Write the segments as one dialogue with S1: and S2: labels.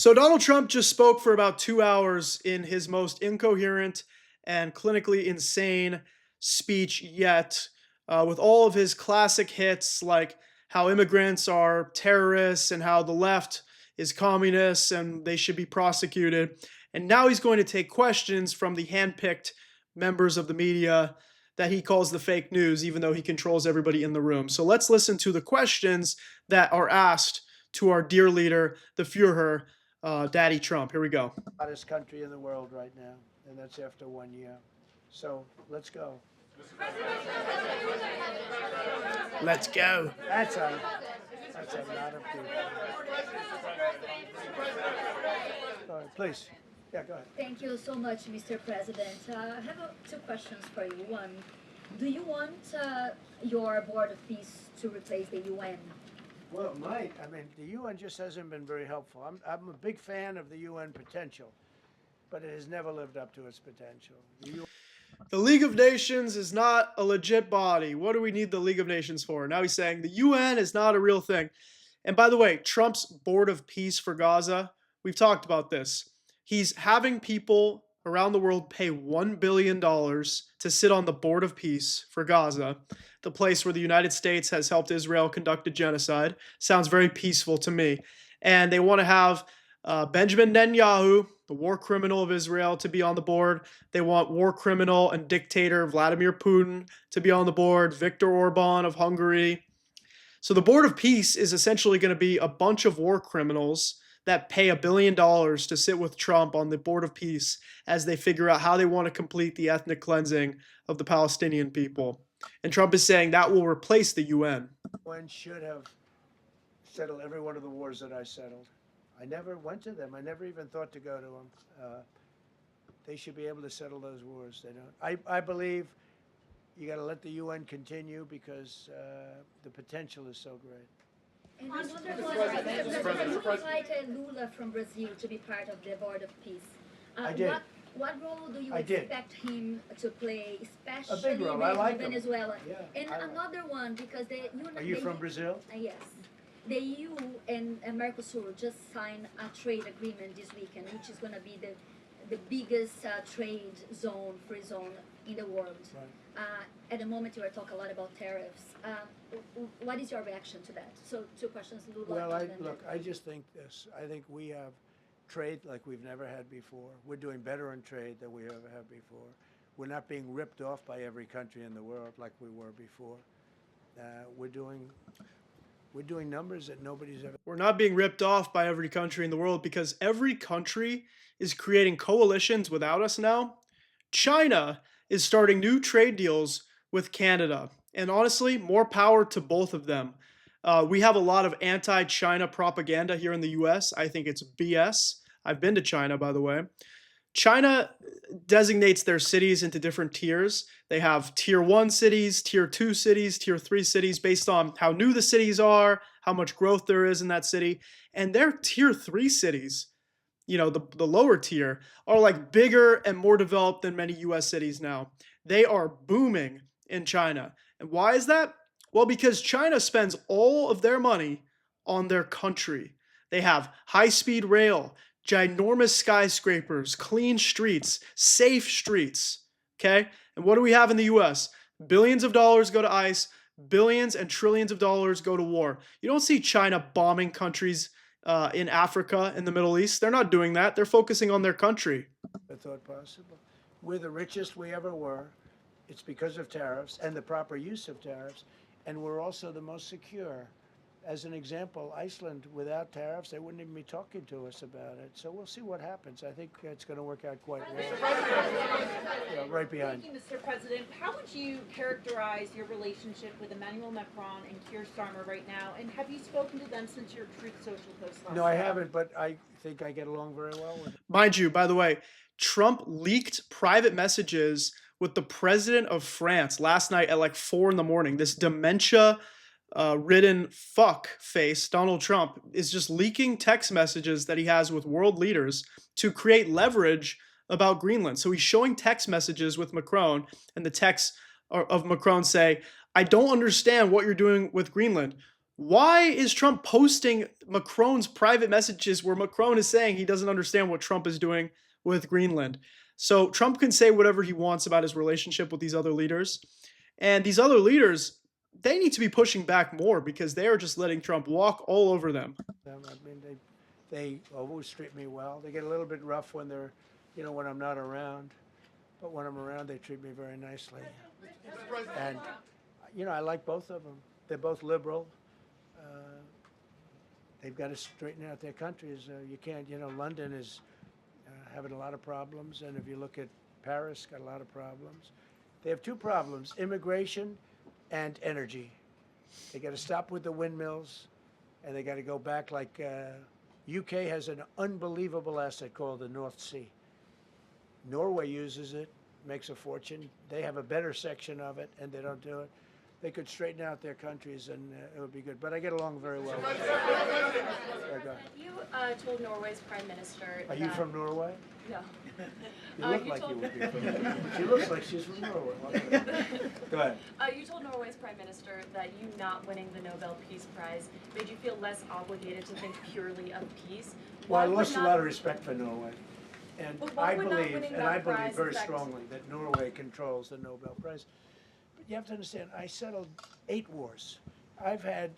S1: So Donald Trump just spoke for about 2 hours in his most incoherent and clinically insane speech yet, with all of his classic hits like how immigrants are terrorists and how the left is communists and they should be prosecuted. And now he's going to take questions from the handpicked members of the media that he calls the fake news, even though he controls everybody in the room. So let's listen to the questions that are asked to our dear leader, the Führer, Daddy Trump. Here we go.
S2: Hottest country in the world right now, and that's after 1 year. So let's go.
S1: Let's go.
S2: That's a lot of people. All right, please. Yeah, go ahead.
S3: Thank you so much, Mr. President. I have two questions for you. One, do you want your Board of Peace to replace the UN?
S2: Well, it might. I mean, the UN just hasn't been very helpful. I'm a big fan of the UN potential, but it has never lived up to its potential.
S1: The League of Nations is not a legit body. What do we need the League of Nations for? Now he's saying the UN is not a real thing. And by the way, Trump's Board of Peace for Gaza, we've talked about this. He's having people around the world pay $1 billion to sit on the Board of Peace for Gaza, the place where the United States has helped Israel conduct a genocide. Sounds very peaceful to me. And they want to have Benjamin Netanyahu, the war criminal of Israel, to be on the board. They want war criminal and dictator Vladimir Putin to be on the board, Viktor Orban of Hungary. So the Board of Peace is essentially going to be a bunch of war criminals that pay $1 billion to sit with Trump on the Board of Peace as they figure out how they want to complete the ethnic cleansing of the Palestinian people. And Trump is saying that will replace the UN.
S2: UN should have settled every one of the wars that I settled. I never went to them. I never even thought to go to them. They should be able to settle those wars. They don't. I believe you got to let the UN continue because the potential is so great.
S3: And another one, you invited Lula from Brazil to be part of the Board of Peace.
S2: I did.
S3: What role do you
S2: I did.
S3: expect him to play, especially
S2: A big role. I like him.
S3: Venezuela?
S2: Yeah,
S3: And
S2: I like
S3: another one, because
S2: Are you from Brazil?
S3: Yes. The EU and Mercosur just signed a trade agreement this weekend, which is going to be the biggest trade zone, free zone in the world.
S2: Right.
S3: At the moment, you are talking a lot about tariffs. What is your reaction to that? So, two questions, Lula.
S2: Well,
S3: and then
S2: look, I just think this. I think we have trade like we've never had before. We're doing better in trade than we ever have before. We're not being ripped off by every country in the world like we were before. We're doing numbers that nobody's ever.
S1: We're not being ripped off by every country in the world because every country is creating coalitions without us now. China is starting new trade deals with Canada. And honestly, more power to both of them. We have a lot of anti-China propaganda here in the US. I think it's BS. I've been to China, by the way. China designates their cities into different tiers. They have tier 1 cities, tier 2 cities, tier 3 cities based on how new the cities are, how much growth there is in that city. And their tier 3 cities, you know, the lower tier, are like bigger and more developed than many US cities now. They are booming in China. And why is that? Well, because China spends all of their money on their country. They have high-speed rail, ginormous skyscrapers, clean streets, safe streets, okay? And what do we have in the US? Billions of dollars go to ICE, billions and trillions of dollars go to war. You don't see China bombing countries in Africa, in the Middle East. They're not doing that. They're focusing on their country.
S2: I thought possible. We're the richest we ever were. It's because of tariffs and the proper use of tariffs. And we're also the most secure. As an example, Iceland, without tariffs, they wouldn't even be talking to us about it. So we'll see what happens. I think it's going to work out quite well. Yeah, right behind.
S4: Thank you, Mr. President. How would you characterize your relationship with Emmanuel Macron and Keir Starmer right now? And have you spoken to them since your Truth Social post last
S2: No, I
S4: night?
S2: haven't, but I think I get along very well with them.
S1: Mind you, by the way, Trump leaked private messages with the president of France last night at like 4 in the morning. This dementia ridden fuck face, Donald Trump, is just leaking text messages that he has with world leaders to create leverage about Greenland. So he's showing text messages with Macron, and the texts of Macron say, I don't understand what you're doing with Greenland. Why is Trump posting Macron's private messages where Macron is saying he doesn't understand what Trump is doing with Greenland? So Trump can say whatever he wants about his relationship with these other leaders. And these other leaders, they need to be pushing back more because they are just letting Trump walk all over them.
S2: I mean, they always treat me well. They get a little bit rough when they're, when I'm not around. But when I'm around, they treat me very nicely. And, I like both of them. They're both liberal. They've got to straighten out their countries. You can't, London is having a lot of problems. And if you look at Paris, got a lot of problems. They have two problems, immigration and energy. They got to stop with the windmills, and they got to go back like UK has an unbelievable asset called the North Sea. Norway uses it, makes a fortune. They have a better section of it, and they don't do it. They could straighten out their countries, and it would be good. But I get along very well with them.
S5: You told Norway's prime minister.
S2: Are you from Norway?
S5: No.
S2: You look like you would be from Norway. She looks like she's from Norway. Go ahead.
S5: You told Norway's prime minister that you not winning the Nobel Peace Prize made you feel less obligated to think purely of peace.
S2: Well, I lost a lot of respect for Norway. And I believe
S5: prize
S2: very
S5: affect-
S2: strongly that Norway controls the Nobel Prize. But you have to understand, I settled 8 wars. I've had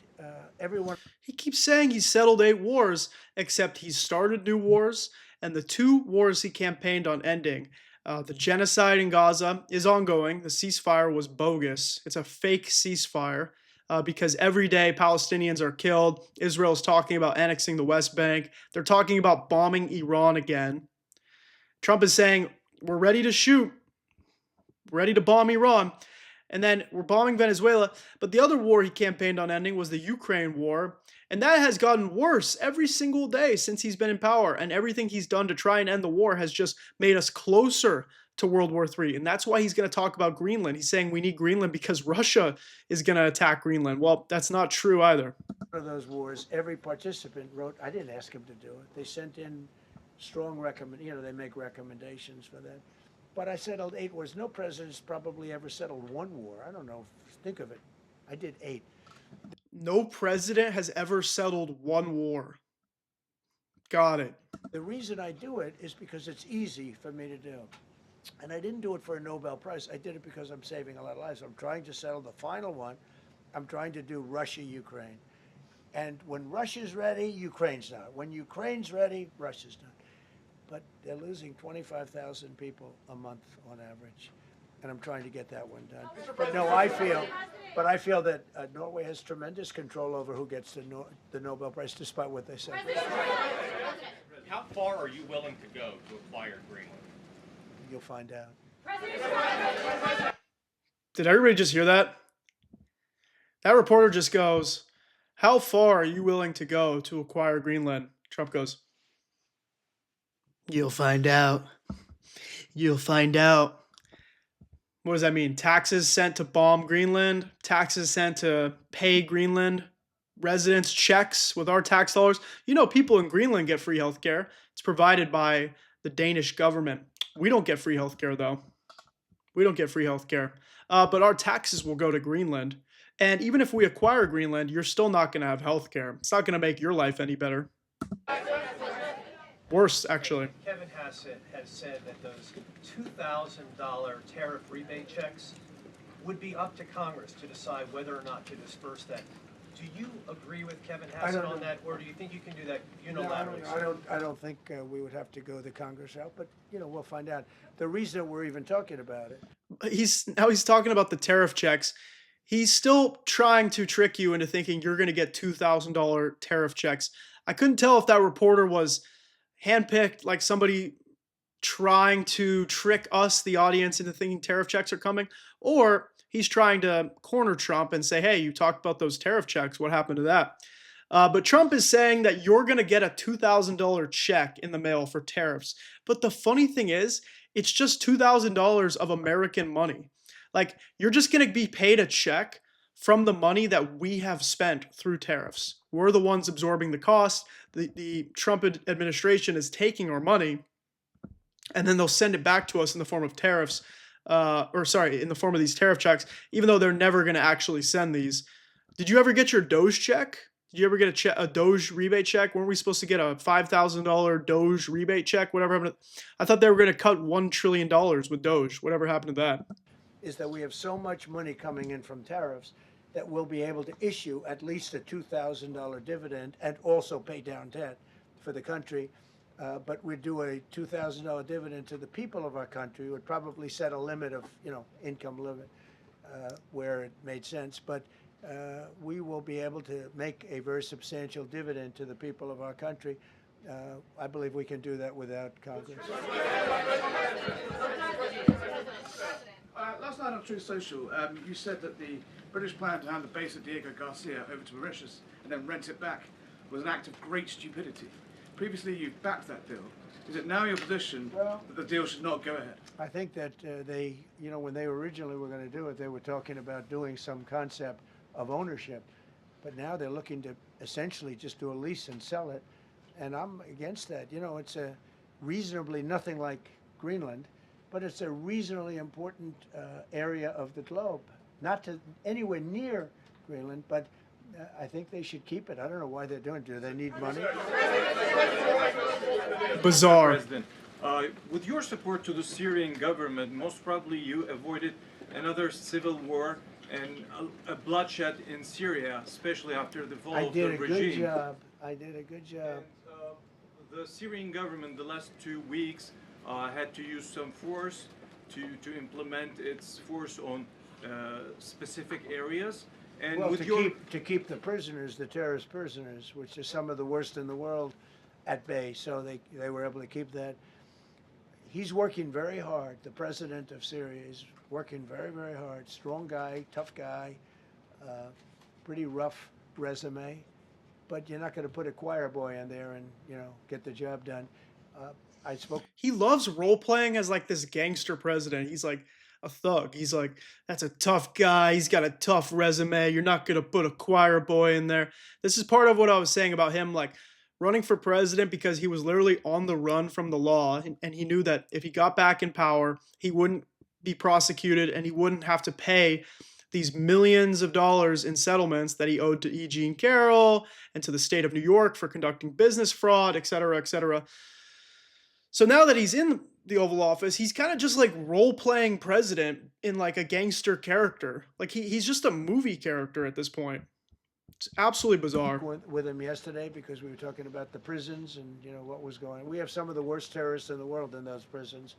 S2: everyone.
S1: He keeps saying he's settled 8 wars, except he's started new wars, and the 2 wars he campaigned on ending. The genocide in Gaza is ongoing. The ceasefire was bogus. It's a fake ceasefire because every day Palestinians are killed. Israel's talking about annexing the West Bank. They're talking about bombing Iran again. Trump is saying, we're ready to shoot, ready to bomb Iran. And then we're bombing Venezuela. But the other war he campaigned on ending was the Ukraine war. And that has gotten worse every single day since he's been in power. And everything he's done to try and end the war has just made us closer to World War III. And that's why he's going to talk about Greenland. He's saying we need Greenland because Russia is going to attack Greenland. Well, that's not true either.
S2: One of those wars, every participant wrote, I didn't ask him to do it. They sent in strong they make recommendations for that. But I settled 8 wars. No president's probably ever settled 1 war. I don't know. Think of it. I did 8.
S1: No president has ever settled 1 war. Got it.
S2: The reason I do it is because it's easy for me to do. And I didn't do it for a Nobel Prize. I did it because I'm saving a lot of lives. I'm trying to settle the final one. I'm trying to do Russia-Ukraine. And when Russia's ready, Ukraine's not. When Ukraine's ready, Russia's not. But they're losing 25,000 people a month on average, and I'm trying to get that one done. But no, I feel that Norway has tremendous control over who gets the Nobel Prize, despite what they say.
S6: How far are you willing to go to acquire Greenland?
S2: You'll find out.
S1: Did everybody just hear that? That reporter just goes, how far are you willing to go to acquire Greenland? Trump goes, you'll find out. You'll find out. What does that mean? Taxes sent to bomb Greenland? Taxes sent to pay Greenland? Residents checks with our tax dollars? People in Greenland get free healthcare. It's provided by the Danish government. We don't get free healthcare, though. We don't get free healthcare. But our taxes will go to Greenland. And even if we acquire Greenland, you're still not going to have healthcare. It's not going to make your life any better. Worse, actually.
S7: Kevin Hassett has said that those $2,000 tariff rebate checks would be up to Congress to decide whether or not to disperse that. Do you agree with Kevin Hassett on that, or do you think you can do that unilaterally?
S2: No, I don't think we would have to go the Congress route, but we'll find out. The reason we're even talking about it.
S1: He's talking about the tariff checks. He's still trying to trick you into thinking you're going to get $2,000 tariff checks. I couldn't tell if that reporter was handpicked, like somebody trying to trick us, the audience, into thinking tariff checks are coming, or he's trying to corner Trump and say, hey, you talked about those tariff checks. What happened to that? But Trump is saying that you're going to get a $2,000 check in the mail for tariffs. But the funny thing is, it's just $2,000 of American money. Like, you're just going to be paid a check from the money that we have spent through tariffs. We're the ones absorbing the cost. The Trump administration is taking our money, and then they'll send it back to us in the form of tariffs, in the form of these tariff checks, even though they're never going to actually send these Did you ever get your Doge check? Did you ever get a Doge rebate check? Weren't we supposed to get a $5,000 Doge rebate check? Whatever happened I thought they were going to cut $1 trillion with Doge. Whatever happened to that?
S2: Is that we have so much money coming in from tariffs that we'll be able to issue at least a $2,000 dividend and also pay down debt for the country. But we'd do a $2,000 dividend to the people of our country. Would probably set a limit of, income limit where it made sense. But we will be able to make a very substantial dividend to the people of our country. I believe we can do that without Congress.
S8: Last night on Truth Social, you said that the British plan to hand the base of Diego Garcia over to Mauritius and then rent it back was an act of great stupidity. Previously, you backed that deal. Is it now your position that the deal should not go ahead?
S2: I think that they, when they originally were going to do it, they were talking about doing some concept of ownership. But now they're looking to essentially just do a lease and sell it. And I'm against that. It's a reasonably nothing like Greenland, but it's a reasonably important area of the globe. Not to anywhere near Greenland, but I think they should keep it. I don't know why they're doing it. Do they need money?
S1: Bizarre.
S9: President, with your support to the Syrian government, most probably you avoided another civil war and a bloodshed in Syria, especially after the fall
S2: I
S9: of the
S2: did a
S9: regime.
S2: good job. I did a good job.
S9: And, the Syrian government, the last 2 weeks, had to use some force to implement its force on specific areas. And
S2: Well,
S9: with
S2: to keep the prisoners, the terrorist prisoners, which are some of the worst in the world, at bay. So they were able to keep that. He's working very hard. The president of Syria is working very, very hard. Strong guy, tough guy, pretty rough resume. But you're not going to put a choir boy in there and, get the job done. I spoke.
S1: He loves role playing as like this gangster president. He's like a thug. He's like, that's a tough guy. He's got a tough resume. You're not going to put a choir boy in there. This is part of what I was saying about him, like running for president because he was literally on the run from the law. And he knew that if he got back in power, he wouldn't be prosecuted and he wouldn't have to pay these millions of dollars in settlements that he owed to E. Jean Carroll and to the state of New York for conducting business fraud, et cetera, et cetera. So now that he's in the Oval Office, he's kind of just like role-playing president in like a gangster character. Like he's just a movie character at this point. It's absolutely bizarre.
S2: With him yesterday because we were talking about the prisons and what was going on. We have some of the worst terrorists in the world in those prisons,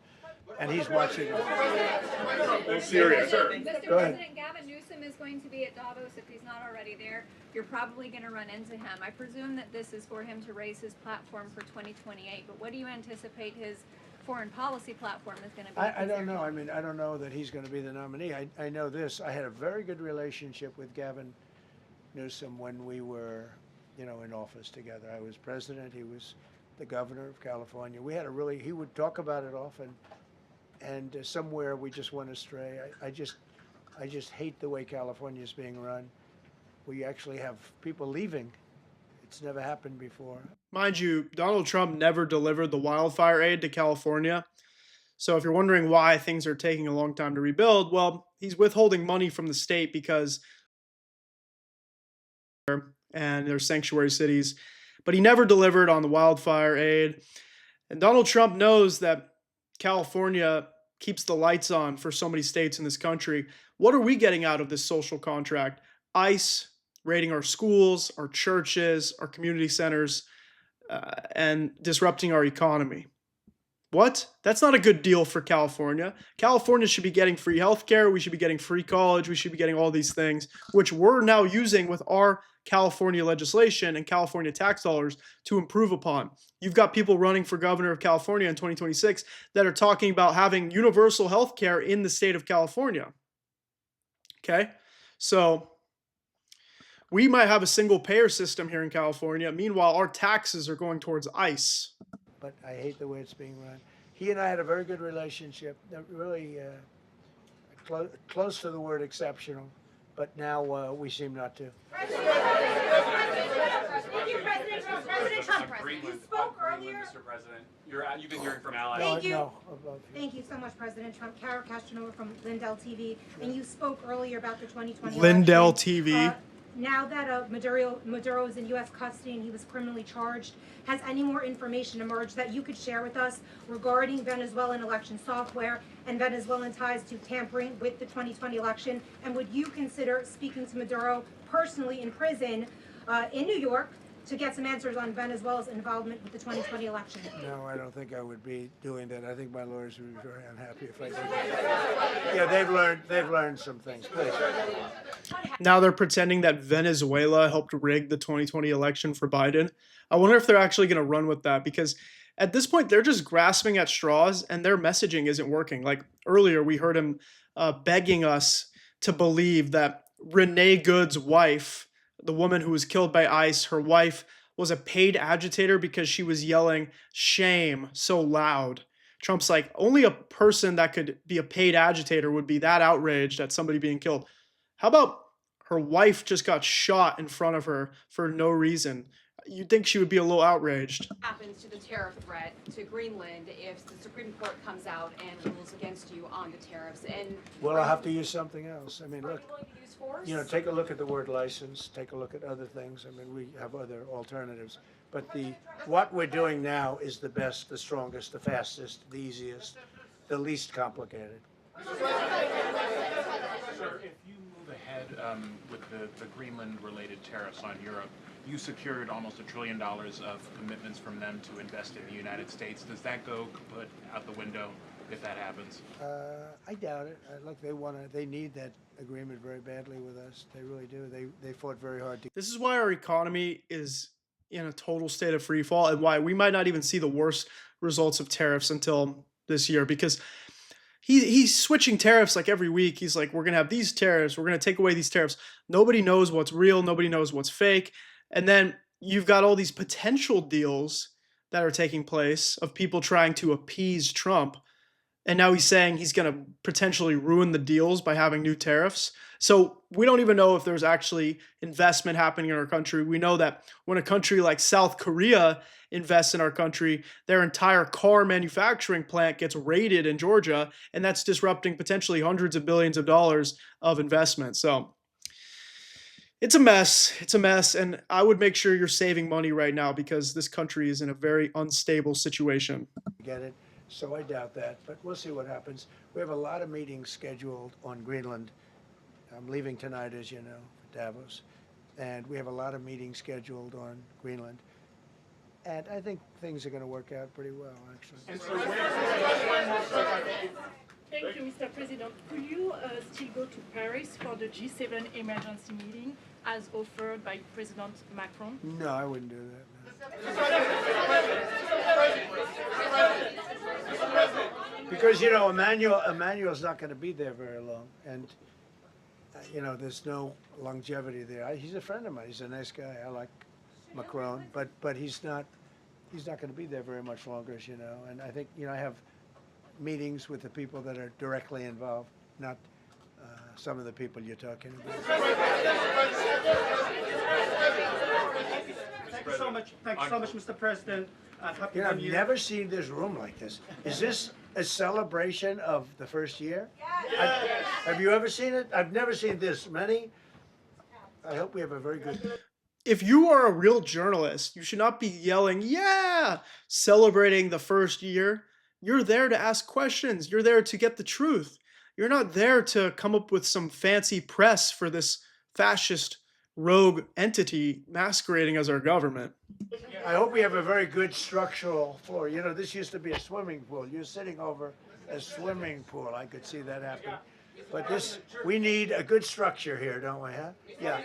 S2: and he's watching them.
S8: Syria, sir.
S10: Mr.
S2: Go ahead.
S10: President, Gavin Newsom is going to be at Davos if he's not already there. You're probably going to run into him. I presume that this is for him to raise his platform for 2028. But what do you anticipate his foreign policy platform is going to be?
S2: I don't know. I mean, I don't know that he's going to be the nominee. I know this. I had a very good relationship with Gavin Newsom when we were, in office together. I was president. He was the governor of California. We had he would talk about it often, and somewhere we just went astray. I just hate the way California is being run. We actually have people leaving. It's never happened before.
S1: Mind you, Donald Trump never delivered the wildfire aid to California. So if you're wondering why things are taking a long time to rebuild, well, he's withholding money from the state because and their sanctuary cities, but he never delivered on the wildfire aid. And Donald Trump knows that California keeps the lights on for so many states in this country. What are we getting out of this social contract? ICE raiding our schools, our churches, our community centers, and disrupting our economy. What? That's not a good deal for California. California should be getting free healthcare. We should be getting free college. We should be getting all these things, which we're now using with our California legislation and California tax dollars to improve upon. You've got people running for governor of California in 2026 that are talking about having universal healthcare in the state of California. Okay? So we might have a single payer system here in California. Meanwhile, our taxes are going towards ICE.
S2: But I hate the way it's being run. He and I had a very good relationship, really close to the word exceptional, but now we seem not to.
S4: Thank you, President Trump. President Trump, you spoke earlier.
S6: Mr. President. You've been hearing from allies.
S4: Thank you.
S2: No, above you.
S11: Thank you so much, President Trump. Kara Castanova from Lindell TV. And you spoke earlier about the 2020
S1: Lindell
S11: election.
S1: TV.
S11: now that Maduro is in U.S. custody and he was criminally charged, has any more information emerged that you could share with us regarding Venezuelan election software and Venezuelan ties to tampering with the 2020 election? And would you consider speaking to Maduro personally in prison in New York to get some answers on Venezuela's involvement with the 2020 election?
S2: No, I don't think I would be doing that. I think my lawyers would be very unhappy if I did that. Yeah, they've learned some things. Please.
S1: Now they're pretending that Venezuela helped rig the 2020 election for Biden. I wonder if they're actually going to run with that, because at this point they're just grasping at straws and their messaging isn't working. Like earlier, we heard him begging us to believe that Renee Good's wife, the woman who was killed by ICE, her wife was a paid agitator because she was yelling shame so loud. Trump's like, only a person that could be a paid agitator would be that outraged at somebody being killed. How about her wife just got shot in front of her for no reason? You'd think she would be a little outraged.
S12: Happens to the tariff threat to Greenland if the Supreme Court comes out and rules against you on the tariffs? And
S2: Well, I'll have to use something else. I mean,
S12: are
S2: look,
S12: you willing to use force?
S2: you know, take a look at the word license, take a look at other things. I mean, we have other alternatives. But what we're doing now is the best, the strongest, the fastest, the easiest, the least complicated.
S13: Sir, if you move ahead with the Greenland-related tariffs on Europe, you secured almost $1 trillion of commitments from them to invest in the United States. Does that go kaput out the window if that happens?
S2: I doubt it. Look, they need that agreement very badly with us. They really do. They fought very hard to.
S1: This is why our economy is in a total state of free fall, and why we might not even see the worst results of tariffs until this year, because he's switching tariffs like every week. He's like, we're going to have these tariffs, we're going to take away these tariffs. Nobody knows what's real, nobody knows what's fake. And then you've got all these potential deals that are taking place of people trying to appease Trump. And now he's saying he's going to potentially ruin the deals by having new tariffs. So we don't even know if there's actually investment happening in our country. We know that when a country like South Korea invests in our country, their entire car manufacturing plant gets raided in Georgia, and that's disrupting potentially hundreds of billions of dollars of investment. So it's a mess. It's a mess. And I would make sure you're saving money right now, because this country is in a very unstable situation.
S2: Get it. So I doubt that, but we'll see what happens. We have a lot of meetings scheduled on Greenland. I'm leaving tonight, as you know, for Davos, and we have a lot of meetings scheduled on Greenland. And I think things are going to work out pretty well, actually.
S14: And so Thank you, Mr. President. Could you still go to Paris for the G7 emergency meeting as offered by President Macron?
S2: No, I wouldn't do that. Because, you know, Emmanuel's not going to be there very long, and you know, there's no longevity there. He's a friend of mine. He's a nice guy. I like Macron, but he's not going to be there very much longer, as you know. And I think, you know, I have meetings with the people that are directly involved, not some of the people you're talking about.
S15: Thank you so much. Thank you so much, Mr. President. Happy
S2: You know,
S15: New
S2: I've
S15: Year.
S2: never seen this room like this. Is this a celebration of the first year? Yes. Have you ever seen it? I've never seen this many. I hope we have a very good.
S1: If you are a real journalist, you should not be yelling, yeah, celebrating the first year. You're there to ask questions. You're there to get the truth. You're not there to come up with some fancy press for this fascist rogue entity masquerading as our government.
S2: I hope we have a very good structural floor. You know, this used to be a swimming pool. You're sitting over a swimming pool. I could see that happening. But we need a good structure here, don't we, huh? Yeah.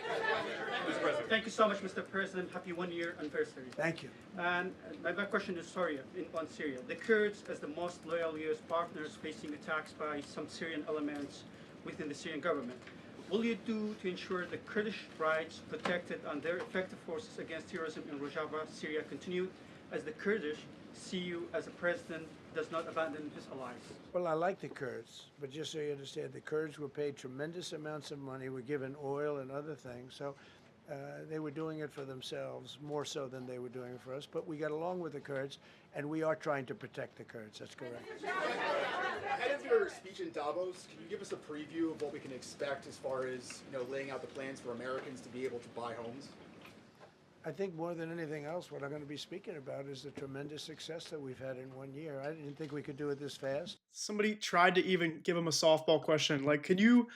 S15: Thank you so much, Mr. President. Happy 1 year anniversary.
S2: Thank you.
S15: And my question is on Syria. The Kurds, as the most loyal U.S. partners, facing attacks by some Syrian elements within the Syrian government. Will you do to ensure the Kurdish rights protected and their effective forces against terrorism in Rojava, Syria continue, as the Kurdish see you as a president does not abandon his allies?
S2: Well, I like the Kurds, but just so you understand, the Kurds were paid tremendous amounts of money, were given oil and other things, so they were doing it for themselves, more so than they were doing it for us. But we got along with the Kurds, and we are trying to protect the Kurds. That's correct.
S16: Ahead of your speech in Davos, can you give us a preview of what we can expect as far as laying out the plans for Americans to be able to buy homes?
S2: I think more than anything else, what I'm going to be speaking about is the tremendous success that we've had in 1 year. I didn't think we could do it this fast.
S1: Somebody tried to even give him a softball question, like, can you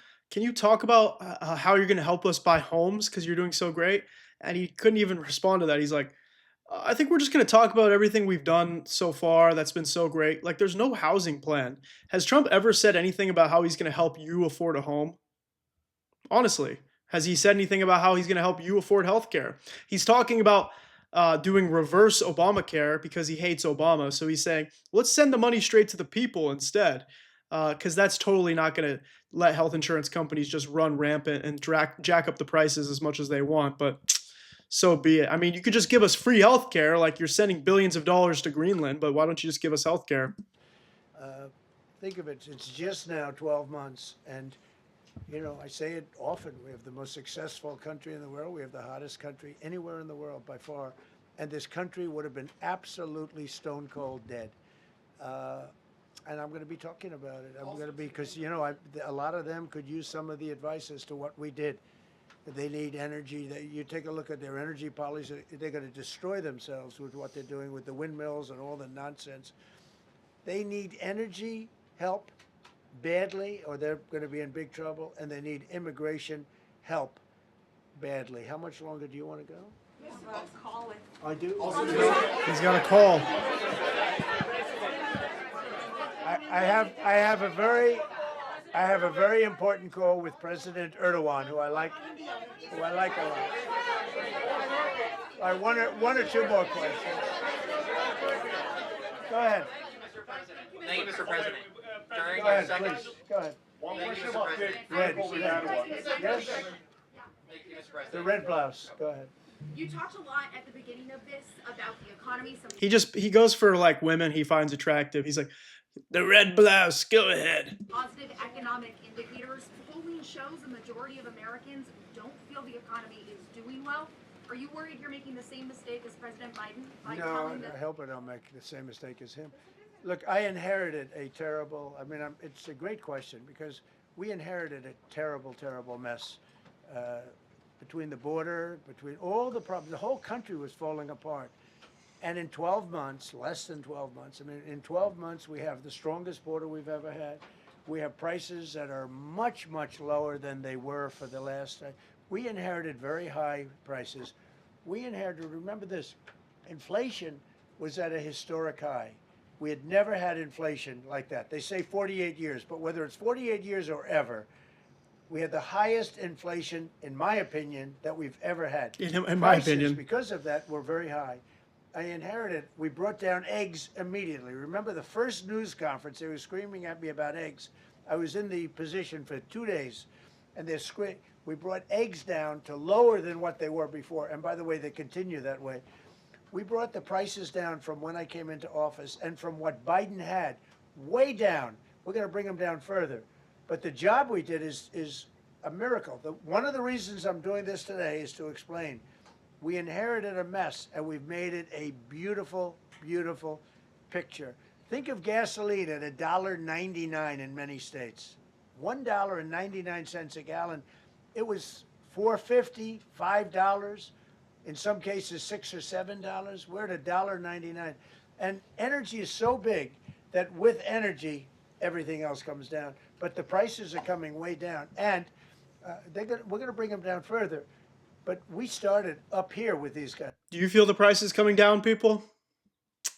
S1: talk about how you're going to help us buy homes because you're doing so great? And he couldn't even respond to that. He's like, I think we're just going to talk about everything we've done so far that's been so great. Like, there's no housing plan. Has Trump ever said anything about how he's going to help you afford a home? Honestly, has he said anything about how he's going to help you afford healthcare? He's talking about doing reverse Obamacare because he hates Obama. So he's saying, let's send the money straight to the people instead, because that's totally not going to let health insurance companies just run rampant and jack up the prices as much as they want. But so be it. I mean, you could just give us free healthcare, like you're sending billions of dollars to Greenland, but why don't you just give us healthcare?
S2: Think of it, it's just now 12 months, and I say it often, we have the most successful country in the world. We have the hottest country anywhere in the world by far. And this country would have been absolutely stone cold dead. And I'm going to be talking about it. I'm going to be, because, a lot of them could use some of the advice as to what we did. They need energy. You take a look at their energy policy, they're going to destroy themselves with what they're doing with the windmills and all the nonsense. They need energy help badly, or they're going to be in big trouble, and they need immigration help badly. How much longer do you want to go? I do.
S1: He's got a call.
S2: I have a very important call with President Erdogan, who I like a lot. All right, one or two more questions. Go ahead.
S17: Thank you, Mr. President. During
S2: Go ahead,
S17: your second,
S2: please. Go ahead.
S17: One question about
S2: Red. Yes.
S17: Thank you, Mr. President.
S2: The red blouse. Go ahead.
S18: You talked a lot at the beginning of this about the economy.
S1: He goes for like women he finds attractive. He's like, the red blouse, go ahead.
S18: Positive economic indicators. Polling shows a majority of Americans don't feel the economy is doing well. Are you worried you're making the same mistake as President Biden?
S2: No, I hope I don't make the same mistake as him. Look, I inherited a terrible, it's a great question, because we inherited a terrible, terrible mess. Between the border, between all the problems, the whole country was falling apart. And in 12 months, less than 12 months, in 12 months we have the strongest border we've ever had. We have prices that are much, much lower than they were for the last time. We inherited very high prices. We inherited, remember this, inflation was at a historic high. We had never had inflation like that. They say 48 years, but whether it's 48 years or ever, we had the highest inflation, in my opinion, that we've ever had.
S1: In my opinion.
S2: Because of that, were very high. I inherited, we brought down eggs immediately. Remember the first news conference, they were screaming at me about eggs. I was in the position for 2 days, and we brought eggs down to lower than what they were before. And by the way, they continue that way. We brought the prices down from when I came into office and from what Biden had, way down. We're going to bring them down further. But the job we did is a miracle. One of the reasons I'm doing this today is to explain. We inherited a mess, and we've made it a beautiful, beautiful picture. Think of gasoline at $1.99 in many states. $1.99 a gallon. It was $4.50, $5. In some cases, $6 or $7. We're at $1.99. And energy is so big that with energy, everything else comes down. But the prices are coming way down. And we're going to bring them down further. But we started up here with these guys.
S1: Do you feel the prices coming down, people?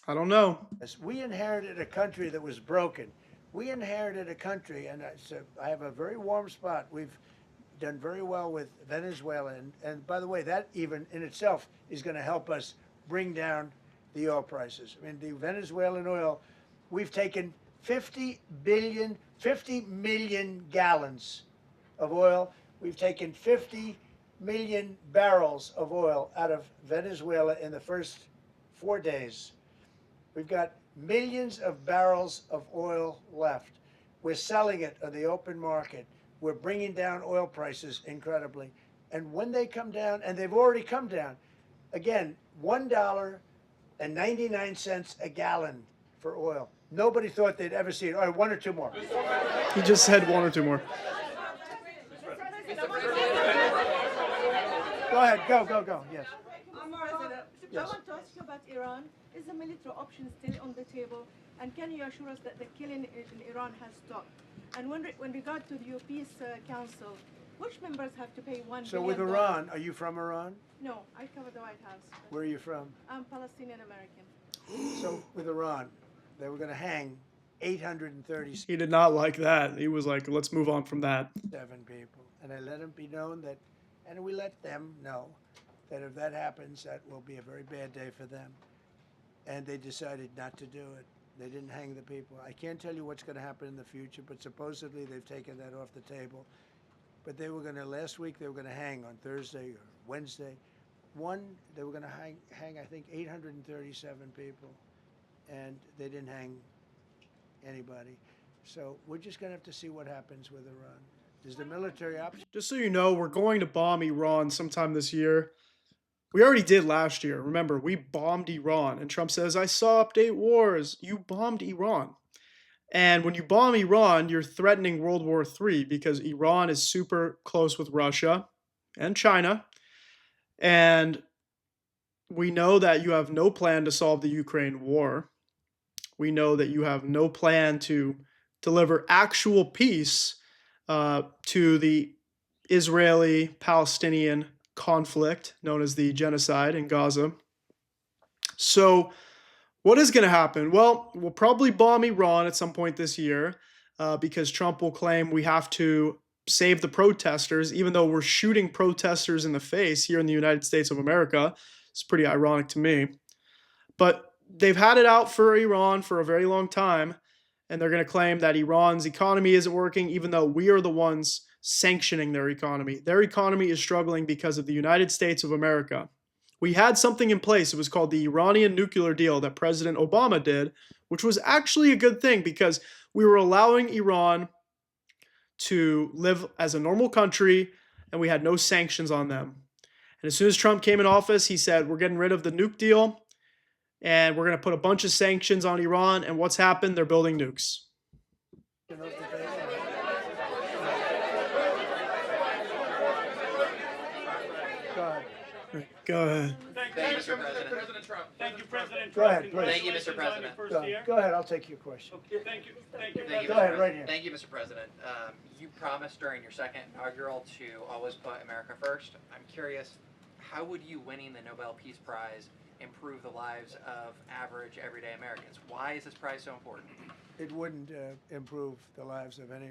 S1: I don't know.
S2: We inherited a country that was broken. We inherited a country, and I have a very warm spot. We've done very well with Venezuela. And by the way, that even in itself is going to help us bring down the oil prices. The Venezuelan oil, we've taken 50 million gallons of oil. We've taken 50 million barrels of oil out of Venezuela in the first 4 days. We've got millions of barrels of oil left. We're selling it on the open market. We're bringing down oil prices incredibly. And when they come down, and they've already come down, again, $1 and 99 cents a gallon for oil. Nobody thought they'd ever see it. All right, one or two more.
S1: He just said one or two more.
S2: Go ahead, go, yes.
S19: President,
S2: Yes.
S19: I want to ask you about Iran. Is the military option still on the table? And can you assure us that the killing in Iran has stopped? And when regard to the Peace Council, which members have to pay $1
S2: So
S19: billion?
S2: with Iran, are you from Iran?
S19: No, I cover the White House.
S2: Where are you from?
S19: I'm Palestinian American.
S2: So with Iran, they were going to hang 837
S1: He did not like that. He was like, let's move on from that.
S2: people. And I let them be known that, and we let them know that if that happens, that will be a very bad day for them. And they decided not to do it. They didn't hang the people. I can't tell you what's going to happen in the future, but supposedly they've taken that off the table. But they were going to, last week, they were going to hang on Thursday or Wednesday. They were going to hang, I think, 837 people. And they didn't hang anybody. So we're just going to have to see what happens with Iran. Is the military option?
S1: Just so you know, we're going to bomb Iran sometime this year. We already did last year. Remember, we bombed Iran. And Trump says, I saw update wars. You bombed Iran. And when you bomb Iran, you're threatening World War III because Iran is super close with Russia and China. And we know that you have no plan to solve the Ukraine war. We know that you have no plan to deliver actual peace to the Israeli-Palestinian conflict known as the genocide in Gaza. So what is going to happen? Well, we'll probably bomb Iran at some point this year because Trump will claim we have to save the protesters, even though we're shooting protesters in the face here in the United States of America. It's pretty ironic to me. But they've had it out for Iran for a very long time, and they're going to claim that Iran's economy isn't working, even though we are the ones sanctioning their economy. Their economy is struggling because of the United States of America. We had something in place. It was called the Iranian nuclear deal that President Obama did, which was actually a good thing because we were allowing Iran to live as a normal country and we had no sanctions on them. And as soon as Trump came in office, he said, we're getting rid of the nuke deal and we're going to put a bunch of sanctions on Iran. And what's happened? They're building nukes. Go ahead.
S17: Thank you, Mr. President.
S14: Thank you, President Trump.
S2: Go ahead, please.
S17: Thank you, Mr. President.
S2: Go ahead, I'll take your question.
S14: Thank you,
S17: Thank you,
S2: Go
S17: Mr.
S2: ahead, right
S17: President.
S2: here.
S17: Thank you, Mr. President. You promised during your second inaugural to always put America first. I'm curious, how would you winning the Nobel Peace Prize improve the lives of average, everyday Americans? Why is this prize so important?
S2: It wouldn't improve the lives of any.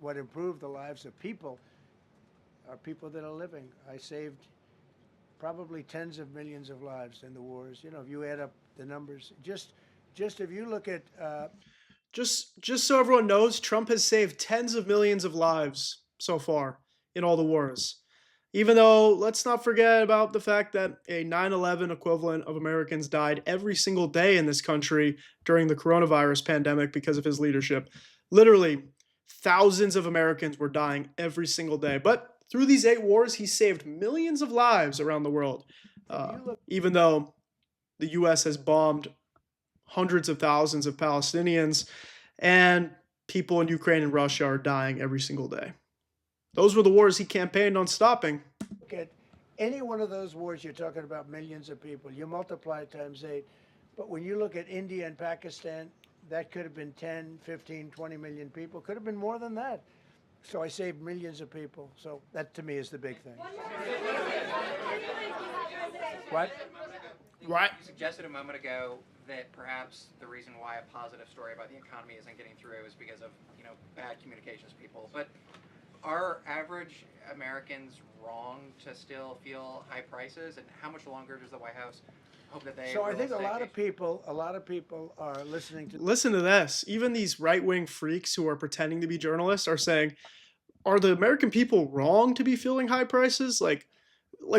S2: What improved the lives of people are people that are living. I saved probably tens of millions of lives in the wars. You know, if you add up the numbers, just if you look at.
S1: Just so everyone knows, Trump has saved tens of millions of lives so far in all the wars. Even though, let's not forget about the fact that a 9/11 equivalent of Americans died every single day in this country during the coronavirus pandemic because of his leadership. Literally, thousands of Americans were dying every single day. But through these 8 wars, he saved millions of lives around the world. Even though the U.S. has bombed hundreds of thousands of Palestinians, and people in Ukraine and Russia are dying every single day. Those were the wars he campaigned on stopping.
S2: Look at any one of those wars, you're talking about millions of people. You multiply it times 8. But when you look at India and Pakistan, that could have been 10, 15, 20 million people. Could have been more than that. So I saved millions of people. So that, to me, is the big thing. What?
S17: Right. You suggested a moment ago that perhaps the reason why a positive story about the economy isn't getting through is because of, bad communications people. But are average Americans wrong to still feel high prices? And how much longer does the White House hope that they?
S2: So I think a lot of people are listening to.
S1: Listen to this. Even these right-wing freaks who are pretending to be journalists are saying, are the American people wrong to be feeling high prices? Like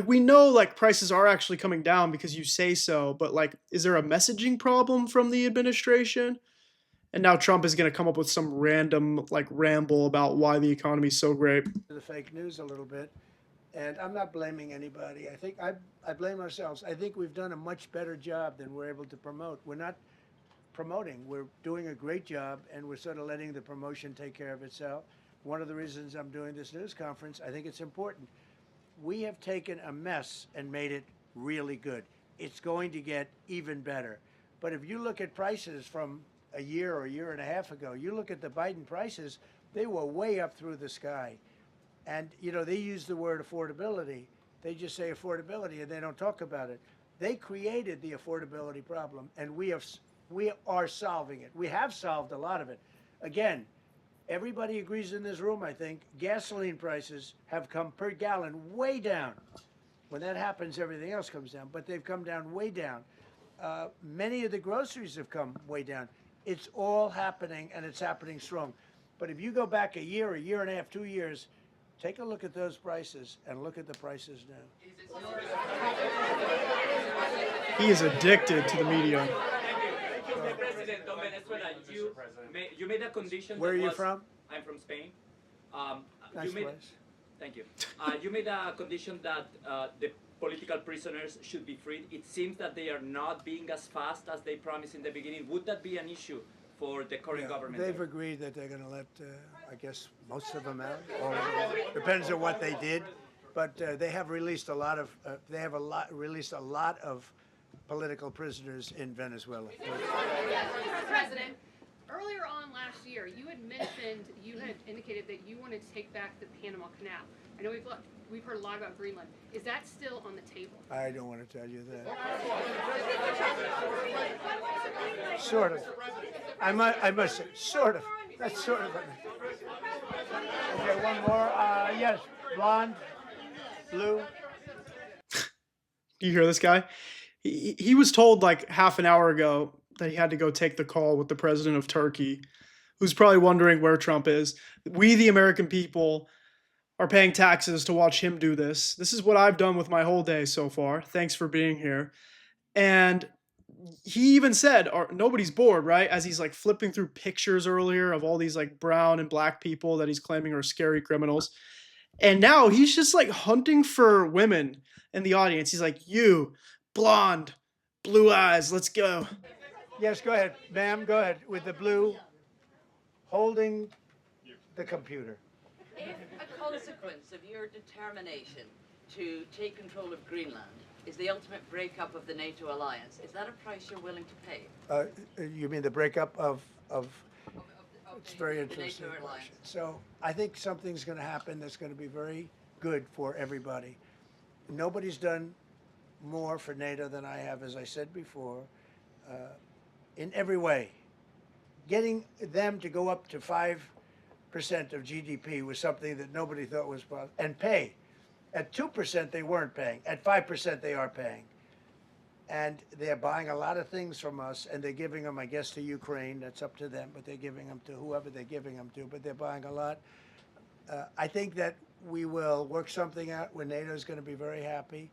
S1: we know prices are actually coming down because you say so, but is there a messaging problem from the administration? And now Trump is going to come up with some random ramble about why the economy is so great.
S2: The fake news a little bit. And I'm not blaming anybody. I think I blame ourselves. I think we've done a much better job than we're able to promote. We're not promoting. We're doing a great job, and we're sort of letting the promotion take care of itself. One of the reasons I'm doing this news conference, I think it's important. We have taken a mess and made it really good. It's going to get even better. But if you look at prices from a year or a year and a half ago, you look at the Biden prices, they were way up through the sky. And, you know, they use the word affordability. They just say affordability, and they don't talk about it. They created the affordability problem, and we are solving it. We have solved a lot of it. Again, everybody agrees in this room, I think, gasoline prices have come per gallon way down. When that happens, everything else comes down, but they've come down way down. Many of the groceries have come way down. It's all happening, and it's happening strong. But if you go back a year and a half, 2 years, take a look at those prices and look at the prices now.
S1: He is addicted to the media.
S20: Mr. President of Venezuela, you made a condition.
S2: Where are you from?
S20: I'm from Spain.
S2: Nice place.
S20: Thank you. You made a condition that the political prisoners should be freed. It seems that they are not being as fast as they promised in the beginning. Would that be an issue for the current government?
S2: They've agreed that they're going to let, I guess, most of them out. Or depends on what they did, but they have released a lot of. Released a lot of political prisoners in Venezuela.
S21: Mr. President, earlier on last year, you had indicated that you wanted to take back the Panama Canal. I know we've heard a lot about Greenland. Is that still on the table?
S2: I don't want to tell you that. Sort of. I must say, sort of. That's sort of. Okay, one more. Yes, blonde, blue.
S1: Do you hear this guy? He was told like half an hour ago that he had to go take the call with the president of Turkey, who's probably wondering where Trump is. We, the American people, are paying taxes to watch him do this. This is what I've done with my whole day so far. Thanks for being here. And he even said, nobody's bored, right? As he's like flipping through pictures earlier of all these like brown and black people that he's claiming are scary criminals. And now he's just like hunting for women in the audience. He's like, you, blonde, blue eyes, let's go.
S2: Yes, go ahead, ma'am, go ahead, with the blue, holding the computer.
S22: If a consequence of your determination to take control of Greenland is the ultimate breakup of the NATO alliance, is that a price you're willing to pay?
S2: You mean the breakup of it's very interesting. So I think something's going to happen that's going to be very good for everybody. Nobody's done more for NATO than I have, as I said before, in every way. Getting them to go up to 5% of GDP was something that nobody thought was possible, and pay. At 2%, they weren't paying. At 5%, they are paying. And they're buying a lot of things from us, and they're giving them, I guess, to Ukraine. That's up to them, but they're giving them to whoever they're giving them to, but they're buying a lot. I think that we will work something out where NATO is going to be very happy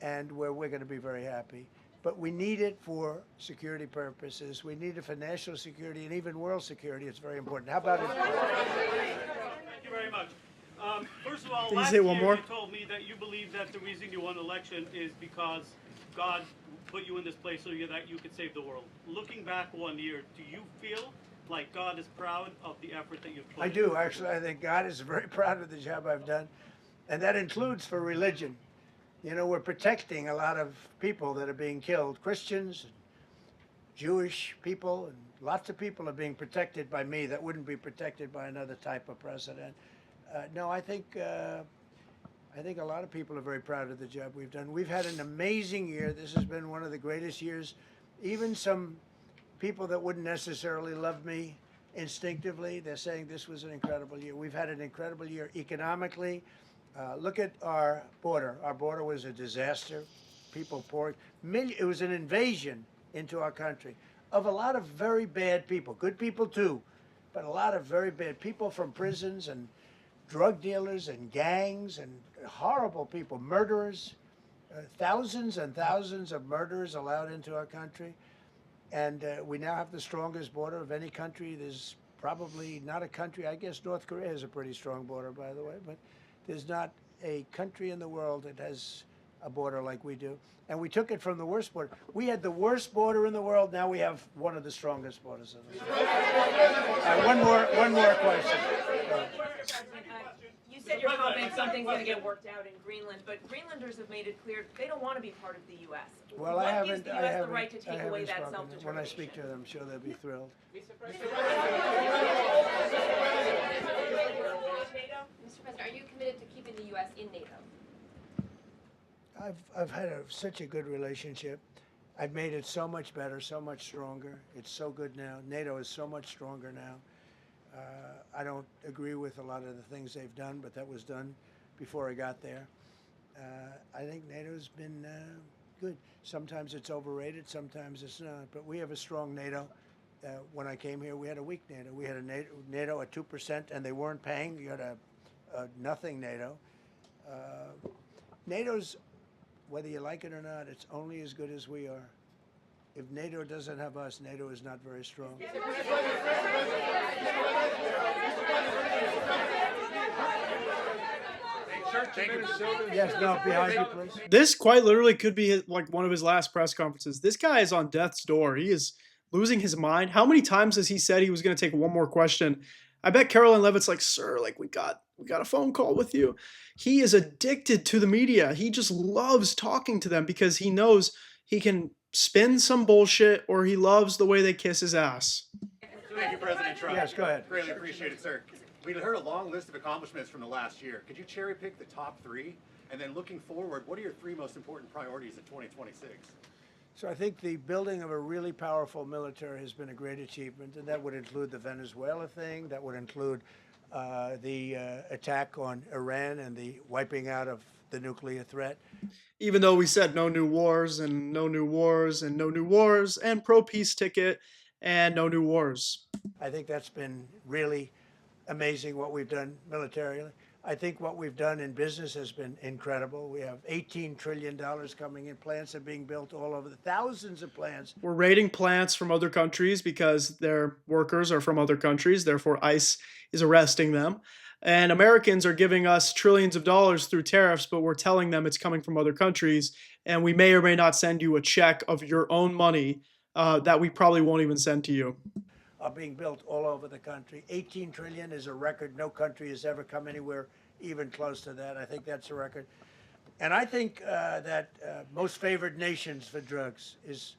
S2: and where we're going to be very happy. But we need it for security purposes. We need it for national security and even world security. It's very important. How about it?
S23: Thank you very much. First of all,
S1: Can you
S23: last
S1: say
S23: year
S1: one more?
S23: you told me that you believe that the reason you won the election is because God put you in this place so that you could save the world. Looking back 1 year, do you feel like God is proud of the effort that you've put in?
S2: I do, actually. I think God is very proud of the job I've done. And that includes for religion. You know, we're protecting a lot of people that are being killed. Christians, and Jewish people, and lots of people are being protected by me that wouldn't be protected by another type of president. No, I think a lot of people are very proud of the job we've done. We've had an amazing year. This has been one of the greatest years. Even some people that wouldn't necessarily love me instinctively, they're saying this was an incredible year. We've had an incredible year economically. Look at our border. Our border was a disaster. People poured. It was an invasion into our country of a lot of very bad people. Good people too, but a lot of very bad people from prisons and drug dealers and gangs and horrible people, murderers, thousands and thousands of murderers allowed into our country. And we now have the strongest border of any country. There's probably not a country, I guess North Korea has a pretty strong border, by the way, but there's not a country in the world that has a border like we do. And we took it from the worst border. We had the worst border in the world. Now we have one of the strongest borders in the world. One more question.
S3: You said you're confident something's going to get worked out in Greenland, but Greenlanders have made it clear they don't want to be part of the U.S.
S2: Well,
S3: what gives the U.S. the right to take away that
S2: spoken.
S3: self-determination?
S2: When I speak to them, I'm sure they'll be thrilled.
S3: Mr.
S18: President, are you committed to keeping the U.S. in NATO?
S2: I've had such a good relationship. I've made it so much better, so much stronger. It's so good now. NATO is so much stronger now. I don't agree with a lot of the things they've done, but that was done before I got there. I think NATO's been good. Sometimes it's overrated, sometimes it's not. But we have a strong NATO. When I came here, we had a weak NATO. We had a NATO at 2%, and they weren't paying. You had a nothing NATO. NATO's, whether you like it or not, it's only as good as we are. If NATO doesn't have us, NATO is not very strong. Yes, no, behind you, please.
S1: This quite literally could be like one of his last press conferences. This guy is on death's door. He is losing his mind. How many times has he said he was going to take one more question? I bet Caroline Levitt's like, sir, like we got a phone call with you. He is addicted to the media. He just loves talking to them because he knows he can spin some bullshit, or he loves the way they kiss his ass.
S16: Thank you, President Trump.
S2: Yes, go ahead.
S16: Greatly appreciated, sir. We heard a long list of accomplishments from the last year. Could you cherry pick the top 3? And then looking forward, what are your 3 most important priorities in 2026?
S2: So I think the building of a really powerful military has been a great achievement, and that would include the Venezuela thing, that would include the attack on Iran and the wiping out of the nuclear threat.
S1: Even though we said no new wars and no new wars and no new wars and pro-peace ticket and no new wars.
S2: I think that's been really amazing what we've done militarily. I think what we've done in business has been incredible. We have $18 trillion coming in. Plants are being built all over, thousands of plants.
S1: We're raiding plants from other countries because their workers are from other countries. Therefore, ICE is arresting them. And Americans are giving us trillions of dollars through tariffs, but we're telling them it's coming from other countries. And we may or may not send you a check of your own money that we probably won't even send to you.
S2: Are being built all over the country. 18 trillion is a record. No country has ever come anywhere even close to that. I think that's a record. And I think that most favored nations for drugs is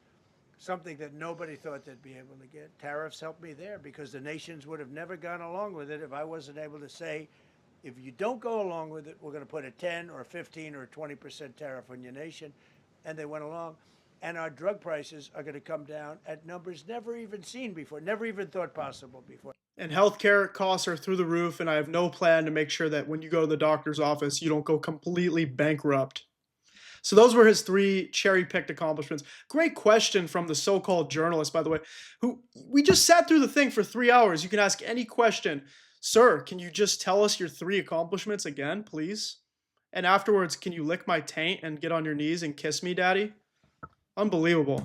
S2: something that nobody thought they'd be able to get. Tariffs helped me there because the nations would have never gone along with it if I wasn't able to say, if you don't go along with it, we're going to put a 10 or 15 or 20% tariff on your nation. And they went along. And our drug prices are going to come down at numbers never even seen before, never even thought possible before.
S1: And healthcare costs are through the roof, and I have no plan to make sure that when you go to the doctor's office, you don't go completely bankrupt. So those were his 3 cherry-picked accomplishments. Great question from the so-called journalist, by the way, who we just sat through the thing for 3 hours. You can ask any question. Sir, can you just tell us your 3 accomplishments again, please? And afterwards, can you lick my taint and get on your knees and kiss me, Daddy? Unbelievable.